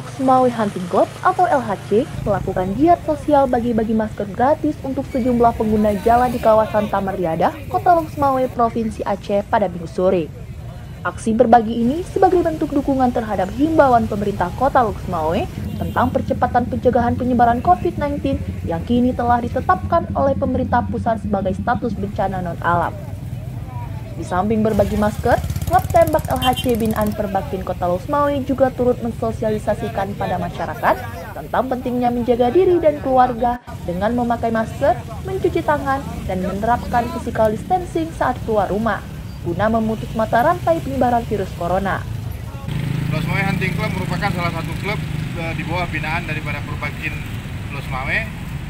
Luxmawe Hunting Club atau LHC melakukan giat sosial bagi-bagi masker gratis untuk sejumlah pengguna jalan di kawasan Taman Riadah, Kota Luxmawe, Provinsi Aceh pada Minggu sore. Aksi berbagi ini sebagai bentuk dukungan terhadap himbauan pemerintah Kota Luxmawe tentang percepatan pencegahan penyebaran COVID-19 yang kini telah ditetapkan oleh pemerintah pusat sebagai status bencana non-alam. Di samping berbagi masker, Klub Tembak LHC Binaan Perbakin Kota Luxmawe juga turut mensosialisasikan pada masyarakat tentang pentingnya menjaga diri dan keluarga dengan memakai masker, mencuci tangan, dan menerapkan physical distancing saat keluar rumah, guna memutus mata rantai penyebaran virus corona. Luxmawe Hunting Club merupakan salah satu klub di bawah binaan daripada Perbakin Luxmawe,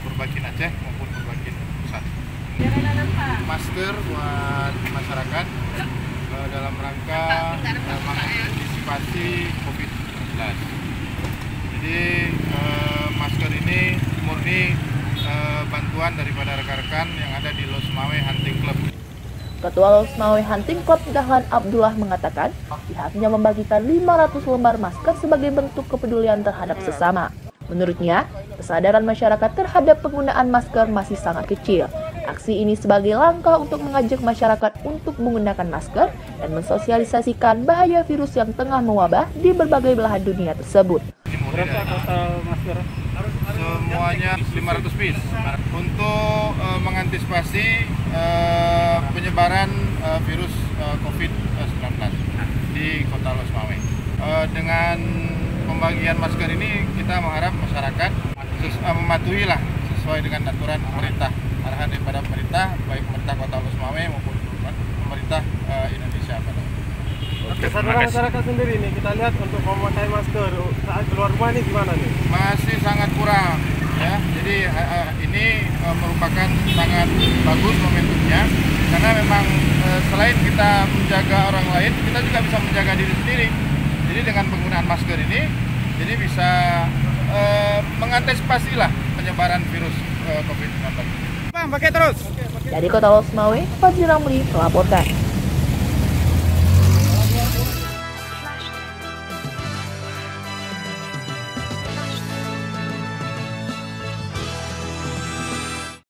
Perbakin Aceh maupun Perbakin Pusat. Masker buat masyarakat dalam rangka mengantisipasi COVID-19. Jadi masker ini murni bantuan daripada rekan-rekan yang ada di Luxmawe Hunting Club. Ketua Luxmawe Hunting Club Dahlan Abdullah mengatakan pihaknya membagikan 500 lembar masker sebagai bentuk kepedulian terhadap sesama. Menurutnya, kesadaran masyarakat terhadap penggunaan masker masih sangat kecil. Aksi ini sebagai langkah untuk mengajak masyarakat untuk menggunakan masker dan mensosialisasikan bahaya virus yang tengah mewabah di berbagai belahan dunia tersebut. Berapa total masker? Semuanya 500 piece untuk mengantisipasi penyebaran virus COVID-19 di Kota Luxmawe. Dengan pembagian masker ini kita mengharap masyarakat mematuhilah sesuai dengan aturan pemerintah, arahan daripada pemerintah, baik pemerintah Kota Luxmawe maupun pemerintah Indonesia. Kesadaran masyarakat sendiri nih, kita lihat untuk memakai masker saat keluar rumah ini gimana nih? Masih sangat kurang, ya. Jadi ini merupakan sangat bagus momentumnya, karena memang selain kita menjaga orang lain, kita juga bisa menjaga diri sendiri. Jadi dengan penggunaan masker ini, jadi bisa mengantisipasilah penyebaran virus COVID-19. Bang, pakai terus. Dari Kota Luxmawe, Fajri Ramli melaporkan.